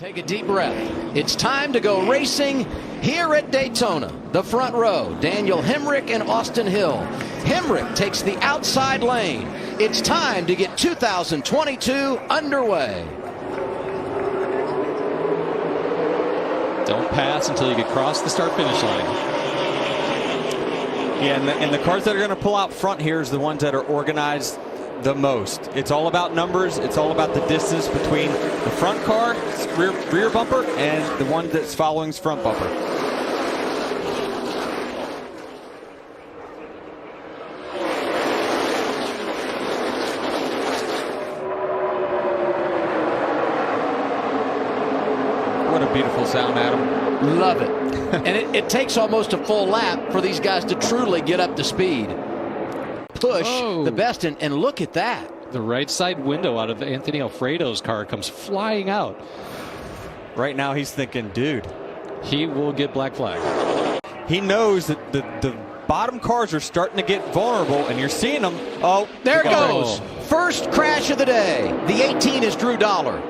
Take a deep breath. It's time to go racing here at Daytona. The front row, Daniel Hemrick and Austin Hill. Hemrick takes the outside lane. It's time to get 2022 underway. Don't pass until you get across the start-finish line. Yeah, and the cars that are going to pull out front here is the ones that are organized the most. It's all about numbers. It's all about the distance between the front car, rear bumper, and the one that's following's front bumper. What a beautiful sound, Adam. Love it. And it takes almost a full lap for these guys to truly get up to speed. Push the best, and look at that. The right side window out of Anthony Alfredo's car comes flying out. Right now he's thinking, dude, he will get black flag. He knows that the bottom cars are starting to get vulnerable, and you're seeing them. Oh, there it goes. First crash of the day. The 18 is Drew Dollar.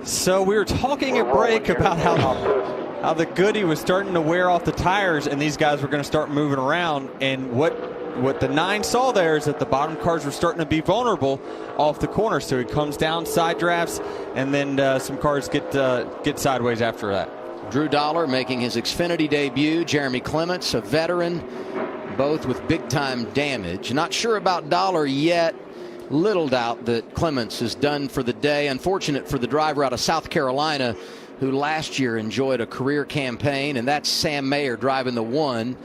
So we were talking at break about how the Goody was starting to wear off the tires, and these guys were going to start moving around. And what the 9 saw there is that the bottom cars were starting to be vulnerable off the corner. So he comes down, side drafts, and then some cars get sideways after that. Drew Dollar making his Xfinity debut. Jeremy Clements, a veteran, both with big-time damage. Not sure about Dollar yet. Little doubt that Clements is done for the day. Unfortunate for the driver out of South Carolina, who last year enjoyed a career campaign, and that's Sam Mayer driving the 1.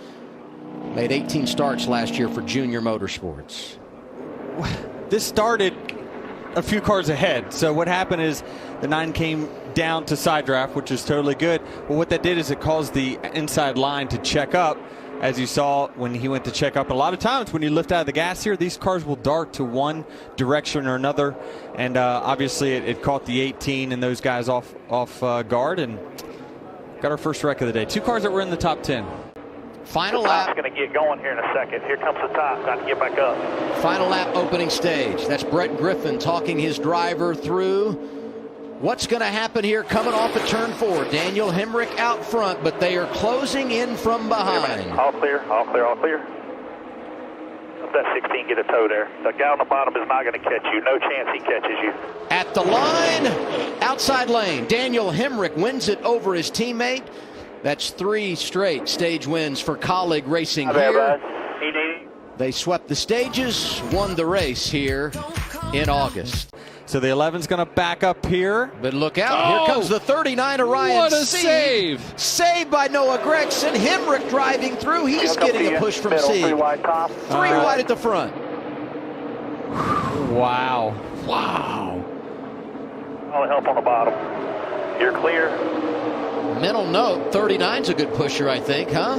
Made 18 starts last year for Junior Motorsports. This started a few cars ahead. So what happened is the 9 came down to side draft, which is totally good. But what that did is it caused the inside line to check up. As you saw when he went to check up, a lot of times when you lift out of the gas here, these cars will dart to one direction or another. And obviously it caught the 18 and those guys off guard, and got our first wreck of the day. 2 cars that were in the top 10. Final lap. Going to get going here in a second. Here comes the top. Got to get back up. Final lap opening stage. That's Brett Griffin talking his driver through what's going to happen here coming off of turn 4. Daniel Hemrick out front, but they are closing in from behind. All clear, all clear, all clear. Let that 16 get a toe there. The guy on the bottom is not going to catch you. No chance he catches you. At the line, outside lane, Daniel Hemrick wins it over his teammate. That's 3 straight stage wins for Colleague Racing here. They swept the stages, won the race here in August. So the 11's going to back up here. But look out, here comes the 39 of Ryan. What a save. Saved by Noah Gregson. Hemrick driving through. He's getting a push from C. 3 wide top. 3 wide at the front. Wow. Wow. All the help on the bottom. You're clear. Mental note, 39's a good pusher, I think, huh?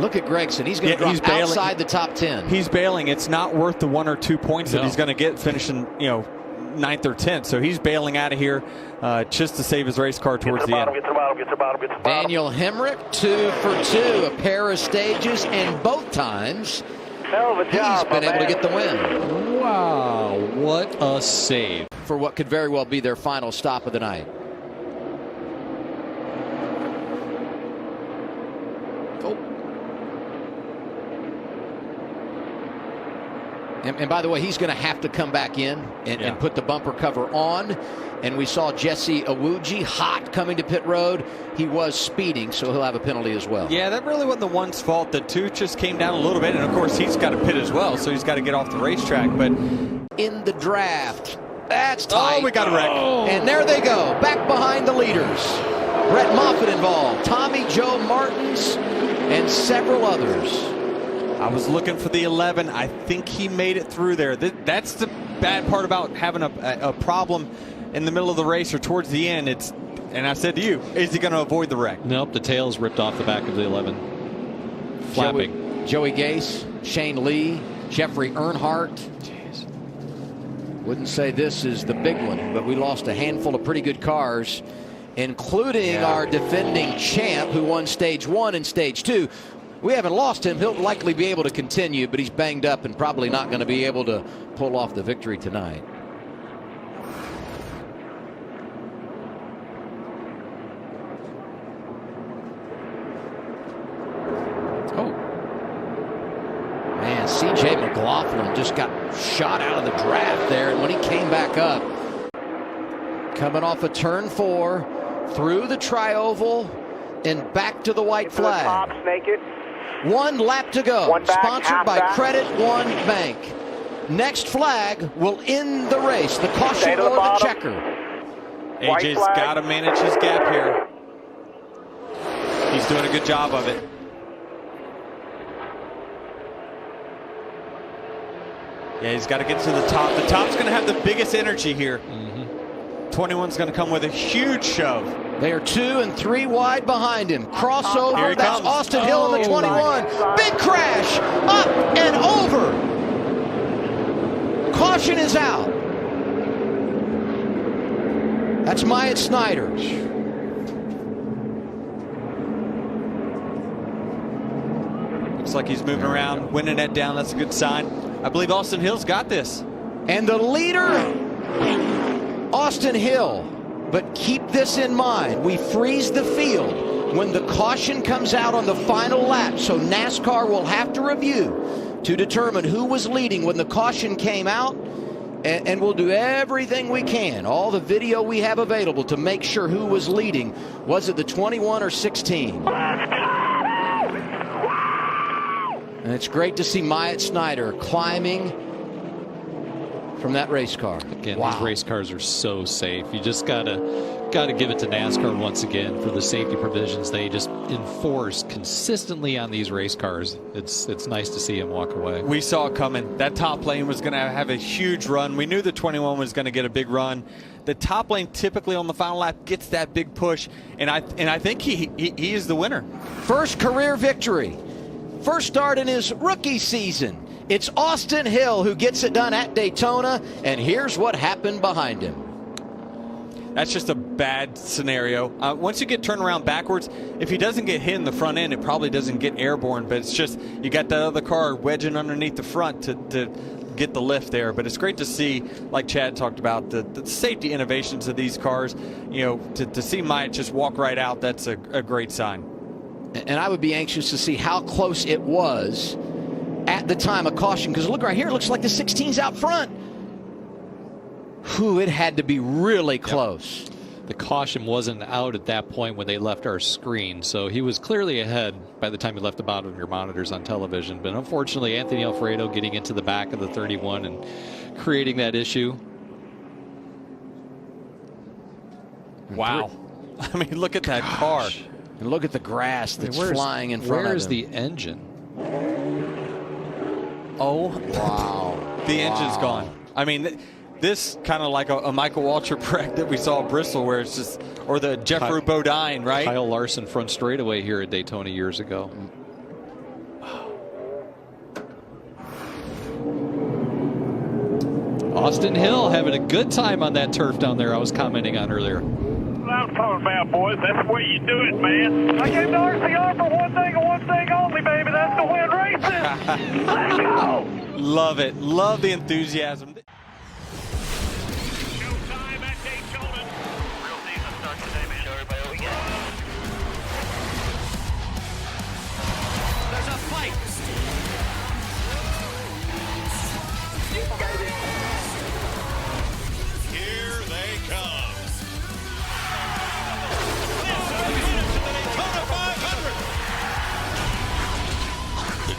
Look at Gregson. He's going to drop outside the top 10. He's bailing. It's not worth the 1 or 2 points that he's going to get finishing, 9th or 10th. So he's bailing out of here just to save his race car towards the end. Get to the bottom, get to the bottom, get to the bottom. Daniel Hemrick, 2 for 2, a pair of stages, and both times Hell of a job, he's been able to get the win. Wow, what a save. For what could very well be their final stop of the night. And by the way, he's going to have to come back in and put the bumper cover on. And we saw Jesse Awuji hot coming to pit road. He was speeding, so he'll have a penalty as well. Yeah, that really wasn't the 1's fault. The 2 just came down a little bit. And, of course, he's got to pit as well, so he's got to get off the racetrack. But in the draft, that's tight. Oh, we got a wreck. And there they go, back behind the leaders. Brett Moffitt involved, Tommy Joe Martins, and several others. I was looking for the 11. I think he made it through there. That's the bad part about having a problem in the middle of the race or towards the end. And I said to you, is he going to avoid the wreck? Nope, the tail's ripped off the back of the 11. Flapping. Joey Gase, Shane Lee, Jeffrey Earnhardt. Jeez. Wouldn't say this is the big one, but we lost a handful of pretty good cars, including our defending champ who won stage 1 and stage 2. We haven't lost him. He'll likely be able to continue, but he's banged up and probably not going to be able to pull off the victory tonight. B.J. McLaughlin just got shot out of the draft there. And when he came back up, coming off of turn 4, through the tri-oval and back to the white flag. Top, snake it. 1 lap to go. One back, Sponsored by back. Credit One Bank. Next flag will end the race. The caution to the or the bottom. checker. AJ's flag. got to manage his gap here. He's doing a good job of it. Yeah, he's got to get to the top. The top's going to have the biggest energy here. 21's going to come with a huge shove. They are 2 and 3 wide behind him. Crossover. Here he That's comes. Austin Hill in the 21. Big crash. Up and over. Caution is out. That's Myatt Snyder. Looks like he's moving around, winning that down. That's a good sign. I believe Austin Hill's got this. And the leader, Austin Hill. But keep this in mind. We freeze the field when the caution comes out on the final lap. So NASCAR will have to review to determine who was leading when the caution came out. And we'll do everything we can, all the video we have available, to make sure who was leading. Was it the 21 or 16? And it's great to see Myatt Snyder climbing from that race car. Again, Wow. these race cars are so safe. You just gotta give it to NASCAR once again for the safety provisions they just enforce consistently on these race cars. It's nice to see him walk away. We saw it coming. That top lane was going to have a huge run. We knew the 21 was going to get a big run. The top lane typically on the final lap gets that big push, and I think he is the winner. First career victory. First start in his rookie season. It's Austin Hill who gets it done at Daytona, and here's what happened behind him. That's just a bad scenario. Once you get turned around backwards, if he doesn't get hit in the front end, it probably doesn't get airborne, but it's just you got that other car wedging underneath the front to get the lift there. But it's great to see, like Chad talked about, the safety innovations of these cars. You know, to see Myatt just walk right out, that's a great sign. And I would be anxious to see how close it was at the time of caution, because look right here, it looks like the 16's out front. Whew, it had to be really close. Yep. The caution wasn't out at that point when they left our screen, so he was clearly ahead by the time he left the bottom of your monitors on television. But unfortunately, Anthony Alfredo getting into the back of the 31 and creating that issue. Wow. I mean, look at that car. And look at the grass that's flying in front of him. Where's the engine? Oh, wow. The engine's gone. I mean, this kind of like a Michael Waltrip wreck that we saw at Bristol, where it's just, or the Jeffrey Bodine, right? Kyle Larson front straightaway here at Daytona years ago. Austin Hill having a good time on that turf down there I was commenting on earlier. I'm talking about, boys. That's the way you do it, man. I came to RCR for one thing and one thing only, baby. That's to win races. Let's go. Love it. Love the enthusiasm. Showtime at Daytona. Real season starts today, man. Show everybody what we got. There's a fight. Here they come.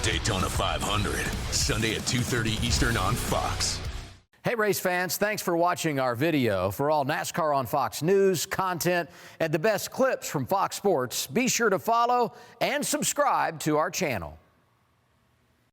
Daytona 500, Sunday at 2:30 Eastern on Fox. Hey, race fans, thanks for watching our video. For all NASCAR on Fox News, content, and the best clips from Fox Sports, be sure to follow and subscribe to our channel.